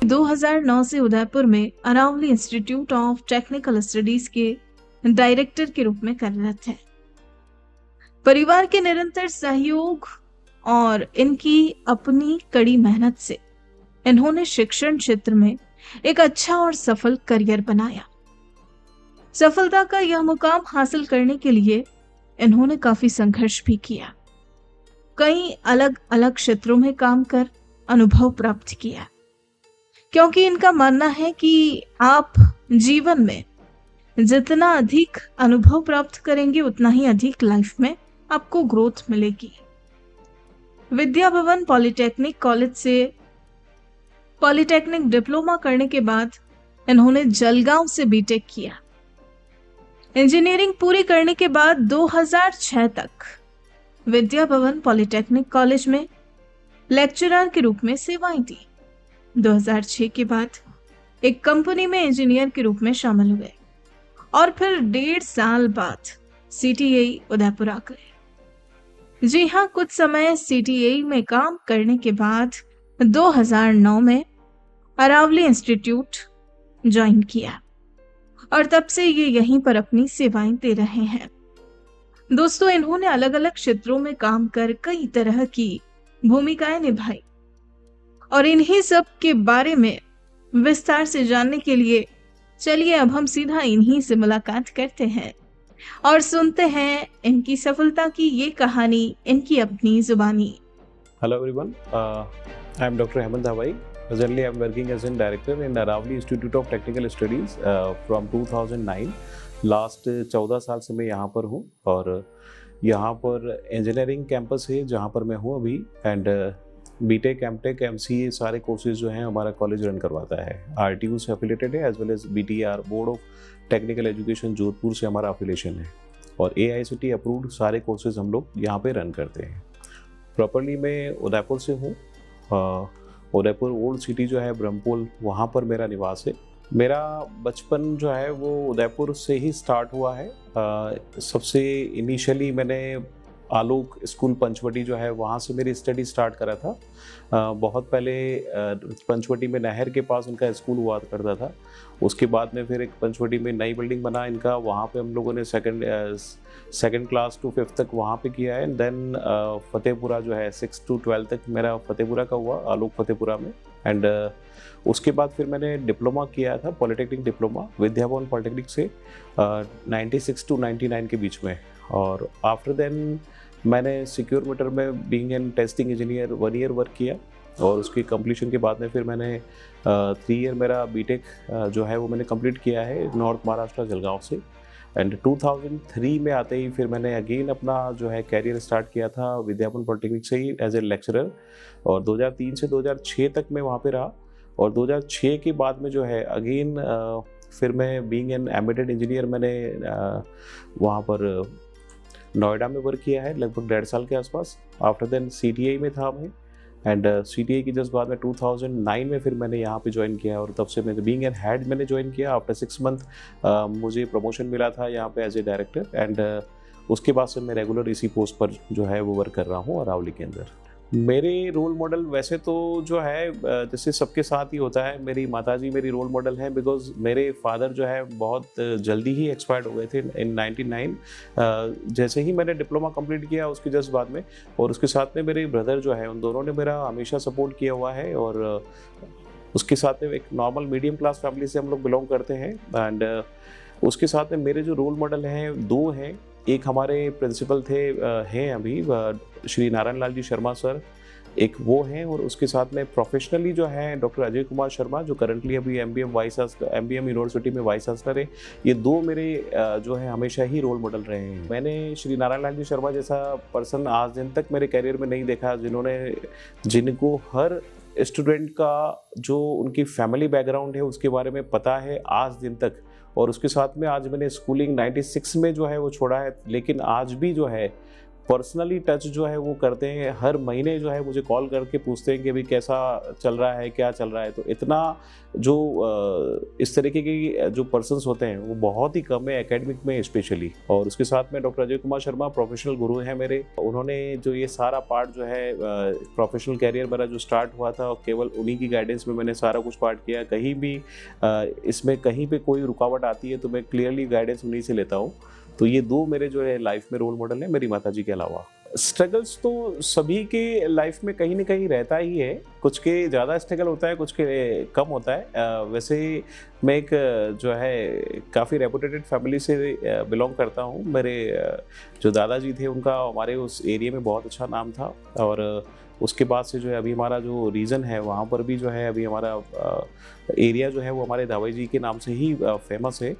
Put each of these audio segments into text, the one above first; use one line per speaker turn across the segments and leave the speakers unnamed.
2009 से उदयपुर में Aravali institute of technical studies के डायरेक्टर के रूप में कार्यरत है। परिवार के निरंतर सहयोग और इनकी अपनी कड़ी मेहनत से इन्होंने शिक्षण क्षेत्र में एक अच्छा और सफल करियर बनाया। सफलता का यह मुकाम हासिल करने के लिए इन्होंने काफी संघर्ष भी किया, कई अलग अलग क्षेत्रों में काम कर अनुभव प्राप्त किया, क्योंकि इनका मानना है कि आप जीवन में जितना अधिक अनुभव प्राप्त करेंगे उतना ही अधिक लाइफ में आपको ग्रोथ मिलेगी। विद्या भवन पॉलिटेक्निक कॉलेज से पॉलिटेक्निक डिप्लोमा करने के बाद इन्होंने जलगांव से बीटेक किया। इंजीनियरिंग पूरी करने के बाद 2006 तक विद्या भवन पॉलिटेक्निक कॉलेज में लेक्चरर के रूप में सेवाएं दी। 2006 के बाद एक कंपनी में इंजीनियर के रूप में शामिल हुए और फिर 1.5 साल बाद सीटीआई उदयपुर आ गए। जी हाँ, कुछ समय सीटीआई में काम करने के बाद 2009 में अरावली इंस्टीट्यूट ज्वाइन किया और तब से ये यहीं पर अपनी सेवाएं दे रहे हैं। दोस्तों, इन्होंने अलग अलग क्षेत्रों में काम कर कई तरह की भूमिकाएं निभाई और इन्हीं सब के बारे में विस्तार से जानने के लिए चलिए अब हम सीधा इन्हीं से मुलाकात करते हैं और सुनते हैं इनकी सफलता की ये कहानी इनकी अपनी जुबानी।
Hello everyone, I am Dr. Hemant Dhavai. Presently I am working as a director in Aravali Institute of Technical Studies from 2009. Last 14 साल से मैं यहाँ पर हूँ और यहाँ पर इंजीनियरिंग कैंपस है जहाँ पर मैं हूँ अभी एंड बीटेक, एमटेक, एमसीए सारे कोर्सेज जो हैं हमारा कॉलेज रन करवाता है। आरटीयू से एफिलेटेड है as well as BTR board of technical education Jodhpur से हमारा एफिलेशन है और एआईसीटी अप्रूव्ड सारे कोर्सेज हम लोग यहाँ पे रन करते हैं। प्रॉपरली मैं उदयपुर से हूँ। उदयपुर ओल्ड सिटी जो है ब्रह्मपुर, वहाँ पर मेरा निवास है। मेरा बचपन जो है वो उदयपुर से ही स्टार्ट हुआ है। सबसे इनिशियली मैंने आलोक स्कूल पंचवटी जो है वहाँ से मेरी स्टडी स्टार्ट करा था। बहुत पहले पंचवटी में नहर के पास उनका स्कूल हुआ करता था। उसके बाद में फिर एक पंचवटी में नई बिल्डिंग बना इनका, वहाँ पे हम लोगों ने सेकंड क्लास टू 5th तक वहाँ पे किया है। देन फतेहपुरा जो है 6 to 12 तक मेरा फतेहपुरा का हुआ, आलोक फतेहपुरा में। एंड उसके बाद फिर मैंने डिप्लोमा किया था, polytechnic diploma Vidya Bhavan polytechnic से 96 to 99 के बीच में। और आफ्टर देन मैंने सिक्योर मीटर में being an testing engineer 1 year work किया और उसकी कंप्लीशन के बाद में फिर मैंने 3 year मेरा बीटेक जो है वो मैंने कंप्लीट किया है नॉर्थ महाराष्ट्र जलगांव से। एंड 2003 में आते ही फिर मैंने अगेन अपना जो है कैरियर स्टार्ट किया था विद्या भवन पॉलिटेक्निक से ही एज ए लेक्चरर और 2003 से 2006 तक मैं वहाँ पे रहा। और 2006 के बाद में जो है अगेन फिर मैं बीइंग एन एम्बेडेड इंजीनियर मैंने वहाँ पर नोएडा में वर्क किया है लगभग 1.5 साल के आसपास। आफ्टर देन सीटीआई में था मैं एंड सीटीआई की जस्ट बाद में 2009 में फिर मैंने यहाँ पे ज्वाइन किया और तब से मैं बीइंग एन हेड मैंने ज्वाइन किया। आफ्टर 6 month मुझे प्रमोशन मिला था यहाँ पे एज ए डायरेक्टर एंड उसके बाद से मैं रेगुलर इसी पोस्ट पर जो है वो वर्क कर रहा हूँ अरावली के अंदर। मेरे रोल मॉडल वैसे तो जो है जैसे सबके साथ ही होता है, मेरी माताजी मेरी रोल मॉडल है बिकॉज मेरे फादर जो है बहुत जल्दी ही एक्सपायर्ड हो गए थे इन 99। जैसे ही मैंने डिप्लोमा कंप्लीट किया उसके जस्ट बाद में और उसके साथ में मेरे ब्रदर जो है उन दोनों ने मेरा हमेशा सपोर्ट किया हुआ है और उसके साथ में एक नॉर्मल मीडियम क्लास फैमिली से हम लोग बिलोंग करते हैं। एंड उसके साथ में मेरे जो रोल मॉडल हैं 2 हैं। एक हमारे प्रिंसिपल थे हैं अभी श्री नारायण लाल जी शर्मा सर, एक वो हैं और उसके साथ में प्रोफेशनली जो है डॉक्टर अजय कुमार शर्मा जो करंटली अभी एमबीएम यूनिवर्सिटी में वाइस चांसलर है। ये 2 मेरे जो है हमेशा ही रोल मॉडल रहे हैं। मैंने श्री नारायण लाल जी शर्मा जैसा पर्सन आज दिन तक मेरे करियर में नहीं देखा जिनको हर स्टूडेंट का जो उनकी फैमिली बैकग्राउंड है उसके बारे में पता है आज दिन तक। और उसके साथ में आज मैंने स्कूलिंग 96 में जो है वो छोड़ा है, लेकिन आज भी जो है पर्सनली टच जो है वो करते हैं, हर महीने जो है मुझे कॉल करके पूछते हैं कि अभी कैसा चल रहा है, क्या चल रहा है। तो इतना जो इस तरीके की जो पर्सन्स होते हैं वो बहुत ही कम है एकेडमिक में स्पेशली। और उसके साथ में डॉक्टर अजय कुमार शर्मा प्रोफेशनल गुरु हैं मेरे। उन्होंने जो ये सारा पार्ट जो है प्रोफेशनल कैरियर मेरा जो स्टार्ट हुआ था, केवल उन्हीं की गाइडेंस में मैंने सारा कुछ पार्ट किया। कहीं भी इसमें कहीं पे कोई रुकावट आती है तो मैं क्लियरली गाइडेंस उन्हीं से लेता हूँ। तो ये दो मेरे जो है लाइफ में रोल मॉडल है, मेरी माताजी के अलावा। स्ट्रगल्स तो सभी के लाइफ में कहीं ना कहीं रहता ही है, कुछ के ज़्यादा स्ट्रगल होता है, कुछ के कम होता है। वैसे मैं एक जो है काफ़ी रेपुटेटेड फैमिली से बिलोंग करता हूँ। मेरे जो दादाजी थे उनका हमारे उस एरिया में बहुत अच्छा नाम था। और उसके बाद से जो है अभी हमारा जो रीजन है वहाँ पर भी जो है अभी हमारा एरिया जो है वो हमारे दावाई जी के नाम से ही फेमस है।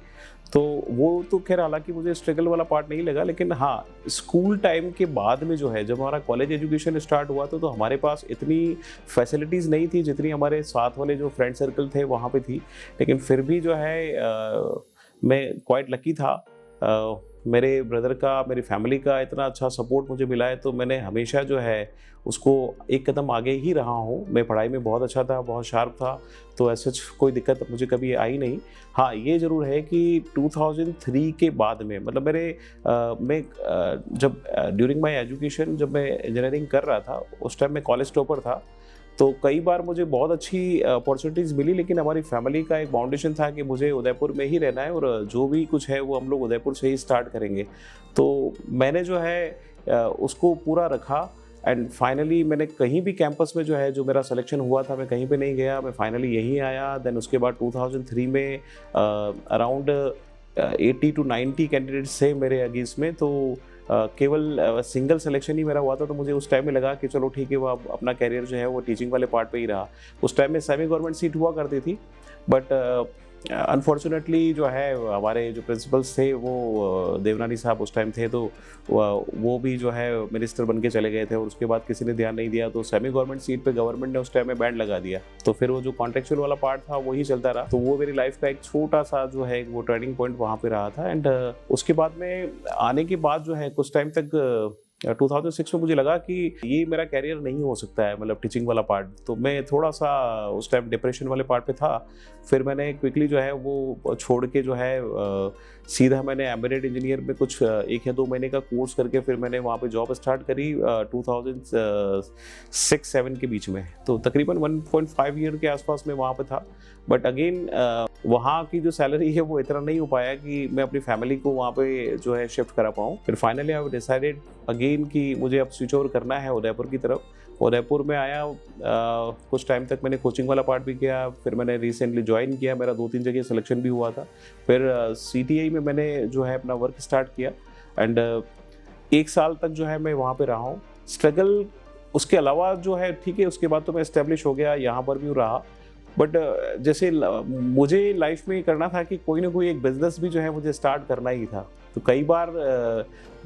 तो वो तो खैर हालांकि मुझे स्ट्रगल वाला पार्ट नहीं लगा, लेकिन हाँ स्कूल टाइम के बाद में जो है जब हमारा कॉलेज एजुकेशन स्टार्ट हुआ था तो हमारे पास इतनी फैसिलिटीज़ नहीं थी जितनी हमारे साथ वाले जो फ्रेंड सर्कल थे वहाँ पे थी। लेकिन फिर भी जो है मैं क्वाइट लकी था। मेरे ब्रदर का, मेरी फैमिली का इतना अच्छा सपोर्ट मुझे मिला है, तो मैंने हमेशा जो है उसको एक कदम आगे ही रहा हूँ। मैं पढ़ाई में बहुत अच्छा था, बहुत शार्प था, तो ऐसा कोई दिक्कत मुझे कभी आई नहीं। हाँ ये ज़रूर है कि 2003 के बाद में मतलब मैं जब ड्यूरिंग माय एजुकेशन जब मैं इंजीनियरिंग कर रहा था उस टाइम मैं कॉलेज टॉपर था। तो कई बार मुझे बहुत अच्छी अपॉर्चुनिटीज़ मिली, लेकिन हमारी फैमिली का एक बाउंडेशन था कि मुझे उदयपुर में ही रहना है और जो भी कुछ है वो हम लोग उदयपुर से ही स्टार्ट करेंगे। तो मैंने जो है उसको पूरा रखा एंड फाइनली मैंने कहीं भी कैंपस में जो है जो मेरा सिलेक्शन हुआ था मैं कहीं पे नहीं गया, मैं फाइनली यहीं आया। देन उसके बाद 2003 में अराउंड 80 to 90 कैंडिडेट्स थे मेरे अगेंस्ट में। तो केवल सिंगल सिलेक्शन ही मेरा हुआ था। तो मुझे उस टाइम में लगा कि चलो ठीक है, वो अपना कैरियर जो है वो टीचिंग वाले पार्ट पे ही रहा। उस टाइम में सेमी गवर्नमेंट सीट हुआ करती थी, बट अनफॉर्चुनेटली जो है हमारे जो प्रिंसिपल्स थे वो देवनानी साहब उस टाइम थे, तो वो भी जो है मिनिस्टर बन के चले गए थे और उसके बाद किसी ने ध्यान नहीं दिया। तो सेमी गवर्नमेंट सीट पे गवर्नमेंट ने उस टाइम में बैंड लगा दिया। तो फिर वो जो कॉन्ट्रेक्चुअल वाला पार्ट था वही चलता रहा। तो वो मेरी लाइफ का एक छोटा सा जो है वो टर्निंग पॉइंट वहाँ पे रहा था। एंड उसके बाद में आने के बाद जो है कुछ टाइम तक 2006 में मुझे लगा कि ये मेरा कैरियर नहीं हो सकता है, मतलब टीचिंग वाला पार्ट। तो मैं थोड़ा सा उस टाइम डिप्रेशन वाले पार्ट पे था। फिर मैंने क्विकली जो है वो छोड़ के जो है सीधा मैंने एम्बेडेड इंजीनियर में कुछ 1 या 2 महीने का कोर्स करके फिर मैंने वहाँ पे जॉब स्टार्ट करी 2006-07 के बीच में। तो तकरीबन 1.5 ईयर के आसपास में वहाँ पे था। बट अगेन वहाँ की जो सैलरी है वो इतना नहीं हो पाया कि मैं अपनी फैमिली को वहाँ पे जो है शिफ्ट करा पाऊँ। फिर फाइनली आई डिसाइडेड अगेन कि मुझे अब स्विच ओवर करना है उदयपुर की तरफ। उदयपुर में आया, कुछ टाइम तक मैंने कोचिंग वाला पार्ट भी किया। फिर मैंने रिसेंटली ज्वाइन किया, मेरा 2-3 जगह सिलेक्शन भी हुआ था। फिर CTI में मैंने जो है अपना वर्क स्टार्ट किया एंड 1 साल तक जो है मैं वहाँ पे रहा हूँ। स्ट्रगल उसके अलावा जो है ठीक है, उसके बाद तो मैं एस्टेब्लिश हो गया, यहाँ पर भी रहा। बट जैसे मुझे लाइफ में करना था कि कोई ना कोई एक बिजनेस भी जो है मुझे स्टार्ट करना ही था। तो कई बार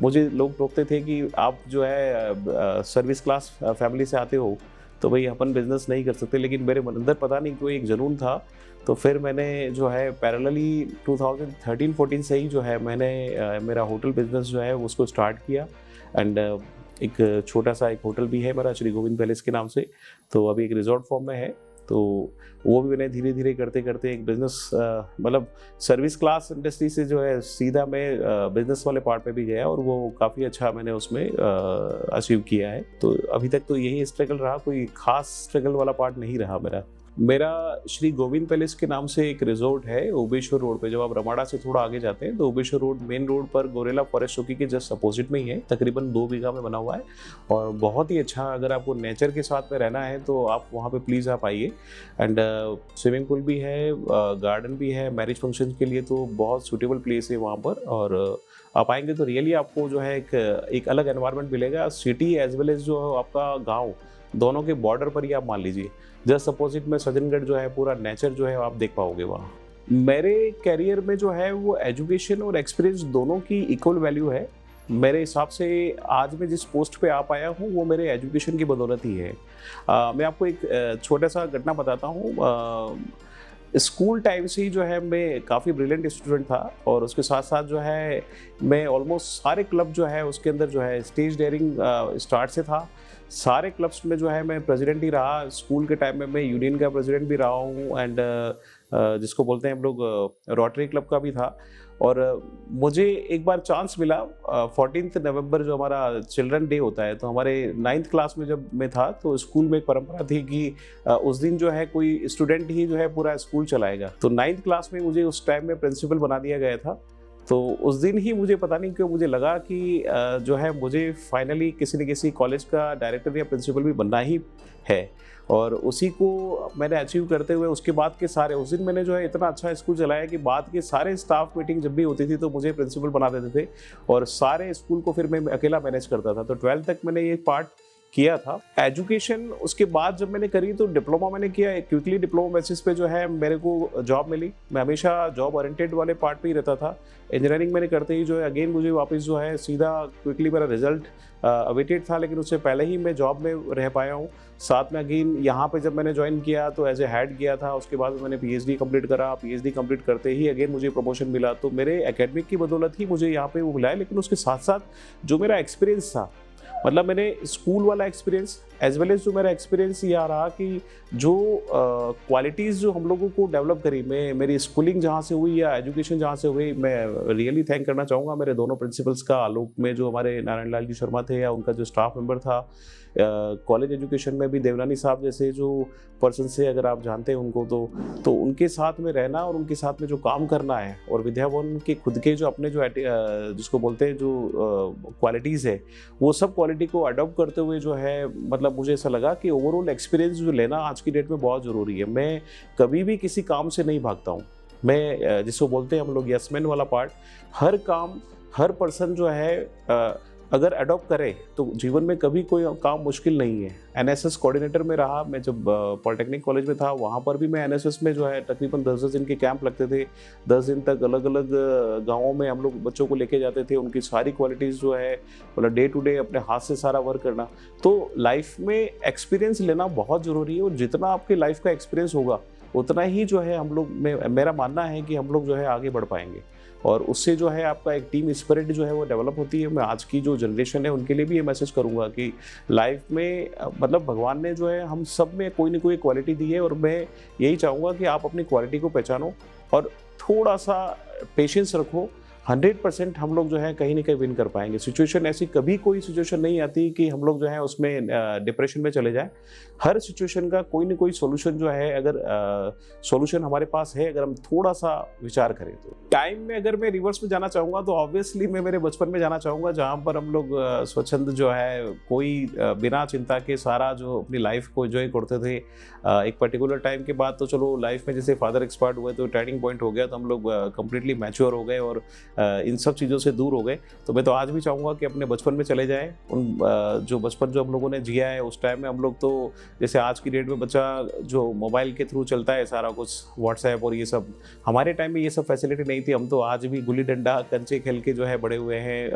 मुझे लोग टोकते थे कि आप जो है सर्विस क्लास फैमिली से आते हो तो भाई अपन बिजनेस नहीं कर सकते, लेकिन मेरे अंदर पता नहीं क्यों एक जुनून था। तो फिर मैंने जो है पैरेलली 2013-14 से ही जो है मैंने मेरा होटल बिजनेस जो है उसको स्टार्ट किया। एंड एक छोटा सा एक होटल भी है मेरा श्री गोविंद पैलेस के नाम से, तो अभी एक रिजॉर्ट फॉर्म में है। तो वो भी मैंने धीरे धीरे करते करते एक बिजनेस मतलब सर्विस क्लास इंडस्ट्री से जो है सीधा मैं बिजनेस वाले पार्ट पे भी गया और वो काफ़ी अच्छा मैंने उसमें अचीव किया है। तो अभी तक तो यही स्ट्रगल रहा, कोई खास स्ट्रगल वाला पार्ट नहीं रहा मेरा श्री गोविंद पैलेस के नाम से एक रिजॉर्ट है ओबेश्वर रोड पे। जब आप रमाड़ा से थोड़ा आगे जाते हैं तो ओबेश्वर रोड मेन रोड पर गोरेला फॉरेस्ट चौकी के जस्ट अपोजिट में ही है। तकरीबन 2 बीघा में बना हुआ है और बहुत ही अच्छा, अगर आपको नेचर के साथ में रहना है तो आप वहाँ पे प्लीज़ आप आइए। एंड स्विमिंग पूल भी है, गार्डन भी है, मैरिज फंक्शन के लिए तो बहुत सूटेबल प्लेस है वहाँ पर। और आप आएंगे तो रियली आपको जो है एक अलग एनवायरनमेंट मिलेगा। सिटी एज वेल एज जो आपका गाँव दोनों के बॉर्डर पर ही आप मान लीजिए। जस्ट अपोजिट में सज्जनगढ़ जो है पूरा नेचर जो है आप देख पाओगे वहाँ। मेरे कैरियर में जो है वो एजुकेशन और एक्सपीरियंस दोनों की इक्वल वैल्यू है। मेरे हिसाब से आज मैं जिस पोस्ट पे आ पाया हूँ वो मेरे एजुकेशन की बदौलत ही है। मैं आपको एक छोटा सा घटना बताता हूँ। स्कूल टाइम से ही जो है मैं काफ़ी ब्रिलियंट स्टूडेंट था और उसके साथ साथ जो है मैं ऑलमोस्ट सारे क्लब जो है उसके अंदर जो है स्टेज डेयरिंग स्टार्ट से था। सारे क्लब्स में जो है मैं प्रेसिडेंट ही रहा। स्कूल के टाइम में मैं यूनियन का प्रेसिडेंट भी रहा हूँ एंड जिसको बोलते हैं हम लोग रोटरी क्लब का भी था। और मुझे एक बार चांस मिला 14 नवंबर जो हमारा चिल्ड्रन डे होता है, तो हमारे 9th क्लास में जब मैं था तो स्कूल में एक परंपरा थी कि उस दिन जो है कोई स्टूडेंट ही जो है पूरा स्कूल चलाएगा। तो 9th क्लास में मुझे उस टाइम में प्रिंसिपल बना दिया गया था। तो उस दिन ही मुझे पता नहीं क्यों मुझे लगा कि जो है मुझे फाइनली किसी न किसी कॉलेज का डायरेक्टर या प्रिंसिपल भी बनना ही है। और उसी को मैंने अचीव करते हुए उसके बाद के सारे, उस दिन मैंने जो है इतना अच्छा स्कूल चलाया कि बाद के सारे स्टाफ मीटिंग जब भी होती थी तो मुझे प्रिंसिपल बना देते थे और सारे स्कूल को फिर मैं अकेला मैनेज करता था। तो 12th तक मैंने ये पार्ट किया था। एजुकेशन उसके बाद जब मैंने करी तो डिप्लोमा मैंने किया। क्विकली डिप्लोमा बेसिस पे जो है मेरे को जॉब मिली। मैं हमेशा जॉब ओरिएंटेड वाले पार्ट पे ही रहता था। इंजीनियरिंग मैंने करते ही जो है अगेन मुझे वापस जो है सीधा क्विकली मेरा रिजल्ट अवेटेड था, लेकिन उससे पहले ही मैं जॉब में रह पाया हूँ। साथ में अगेन यहाँ पे जब मैंने ज्वाइन किया तो एज ए हेड किया था। उसके बाद मैंने पीएचडी कंप्लीट करा। पीएचडी कंप्लीट करते ही अगेन मुझे प्रमोशन मिला। तो मेरे एकेडमिक की बदौलत ही मुझे यहाँ पे वो मिला है, लेकिन उसके साथ साथ जो मेरा एक्सपीरियंस था, मतलब मैंने स्कूल वाला एक्सपीरियंस एज वेल एज जो मेरा एक्सपीरियंस ये आ रहा कि जो क्वालिटीज़ जो हम लोगों को डेवलप करी, मैं मेरी स्कूलिंग जहाँ से हुई या एजुकेशन जहाँ से हुई, मैं रियली थैंक करना चाहूँगा मेरे दोनों प्रिंसिपल्स का। आलोक में जो हमारे नारायण लाल जी शर्मा थे या उनका जो स्टाफ मेंबर था, कॉलेज एजुकेशन में भी देवनानी साहब जैसे जो पर्सन से अगर आप जानते हैं उनको, तो उनके साथ में रहना और उनके साथ में जो काम करना है और विद्या भवन के खुद के जो अपने जो जिसको बोलते हैं जो क्वालिटीज़ है, वो सब क्वालिटी को अडॉप्ट करते हुए जो है, मतलब मुझे ऐसा लगा कि ओवरऑल एक्सपीरियंस जो लेना आज की डेट में बहुत ज़रूरी है। मैं कभी भी किसी काम से नहीं भागता हूँ। मैं जिसको बोलते हैं हम लोग यस मैन वाला पार्ट, हर काम हर पर्सन जो है अगर अडॉप्ट करे तो जीवन में कभी कोई काम मुश्किल नहीं है। एनएसएस कोऑर्डिनेटर में रहा मैं, जब पॉलिटेक्निक कॉलेज में था वहाँ पर भी मैं एनएसएस में जो है तकरीबन 10 दिन के कैंप लगते थे। 10 दिन तक अलग अलग गाँवों में हम लोग बच्चों को लेके जाते थे। उनकी सारी क्वालिटीज़ जो है मतलब डे टू डे अपने हाथ से सारा वर्क करना। तो लाइफ में एक्सपीरियंस लेना बहुत ज़रूरी है और जितना आपकी लाइफ का एक्सपीरियंस होगा उतना ही जो है हम लोग में, मेरा मानना है कि हम लोग जो है आगे बढ़ पाएंगे और उससे जो है आपका एक टीम स्पिरिट जो है वो डेवलप होती है। मैं आज की जो जनरेशन है उनके लिए भी ये मैसेज करूंगा कि लाइफ में मतलब भगवान ने जो है हम सब में कोई ना कोई क्वालिटी दी है और मैं यही चाहूँगा कि आप अपनी क्वालिटी को पहचानो और थोड़ा सा पेशेंस रखो। 100% हम लोग जो है कहीं ना कहीं विन कर पाएंगे। सिचुएशन ऐसी कभी कोई सिचुएशन नहीं आती कि हम लोग जो है उसमें डिप्रेशन में चले जाएं। हर सिचुएशन का कोई ना कोई सॉल्यूशन जो है, अगर सॉल्यूशन हमारे पास है, अगर हम थोड़ा सा विचार करें तो। टाइम में अगर मैं रिवर्स में जाना चाहूँगा तो ऑब्वियसली मैं मेरे बचपन में जाना चाहूँगा, जहाँ पर हम लोग स्वच्छंद जो है कोई बिना चिंता के सारा जो अपनी लाइफ को एंजॉय करते थे। एक पर्टिकुलर टाइम के बाद तो चलो लाइफ में जैसे फादर एक्सपायर्ड हुए तो टर्निंग पॉइंट हो गया, तो हम लोग कंप्लीटली मैच्योर हो गए और इन सब चीज़ों से दूर हो गए। तो मैं तो आज भी चाहूँगा कि अपने बचपन में चले जाएं। उन जो बचपन जो हम लोगों ने जिया है उस टाइम में हम लोग तो जैसे आज की डेट में बच्चा जो मोबाइल के थ्रू चलता है सारा कुछ, व्हाट्सएप और ये सब, हमारे टाइम में ये सब फैसिलिटी नहीं थी। हम तो आज भी गुल्ली डंडा कंचे खेल के जो है बड़े हुए हैं।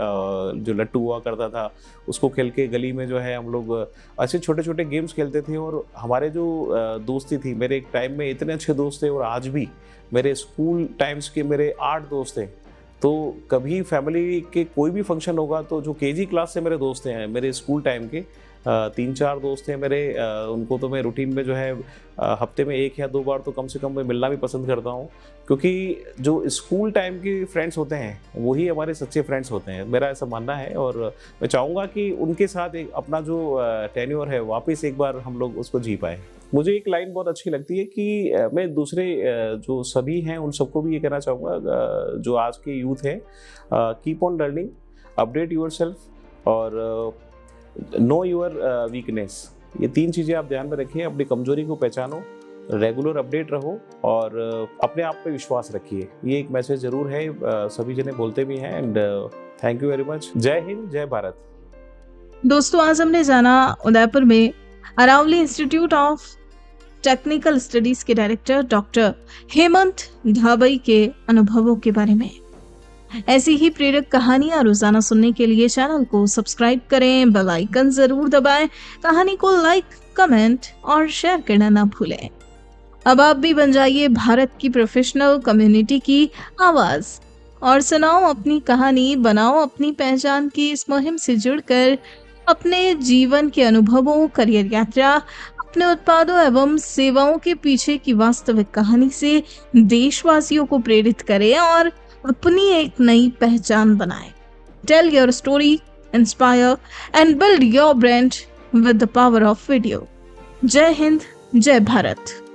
जो लट्टू हुआ करता था उसको खेल के गली में जो है हम लोग ऐसे छोटे छोटे गेम्स खेलते थे। और हमारे जो दोस्ती थी, मेरे एक टाइम में इतने अच्छे दोस्त थे और आज भी मेरे स्कूल टाइम्स के मेरे 8 दोस्त हैं। तो कभी फैमिली के कोई भी फंक्शन होगा तो जो केजी क्लास से मेरे दोस्त हैं, मेरे स्कूल टाइम के 3-4 दोस्त हैं मेरे, उनको तो मैं रूटीन में जो है हफ्ते में 1 या 2 बार तो कम से कम मैं मिलना भी पसंद करता हूँ, क्योंकि जो स्कूल टाइम के फ्रेंड्स होते हैं वही हमारे सच्चे फ्रेंड्स होते हैं, मेरा ऐसा मानना है। और मैं चाहूँगा कि उनके साथ एक अपना जो टेन्योर है वापस एक बार हम लोग उसको जी पाए। मुझे एक लाइन बहुत अच्छी लगती है कि मैं दूसरे जो सभी हैं उन सबको भी ये कहना चाहूँगा, जो आज के यूथ है, keep on learning, update yourself और नो योर वीकनेस। ये 3 चीज़ें आप ध्यान में रखिए। अपनी कमजोरी को पहचानो, रेगुलर अपडेट रहो और अपने आप पे विश्वास रखिए। ये एक मैसेज ज़रूर है, सभी जने बोलते भी हैं। And thank you very much. जय हिंद, जय भारत।
दोस्तों, आज हमने जाना उदयपुर में Aravali institute of technical studies के डायरेक्टर डॉक्टर हेमंत धाबई के अनुभवों के बारे में। ऐसी ही प्रेरक कहानियां रोजाना सुनने के लिए चैनल को सब्सक्राइब करें, बेल आइकन जरूर दबाएं, कहानी को लाइक, कमेंट और शेयर करना ना भूलें। अब आप भी बन जाइए भारत की प्रोफेशनल कम्युनिटी की आवाज और सुनाओ अपनी कहानी, बनाओ अपनी पहचान की इस मुहिम से जुड़कर अपने जीवन के अनुभवों, करियर यात्रा, अपने उत्पादों एवं सेवाओं के पीछे की वास्तविक कहानी से देशवासियों को प्रेरित करें और अपनी एक नई पहचान बनाएं। Tell your story, inspire and build your brand with the power of video. जय हिंद, जय भारत।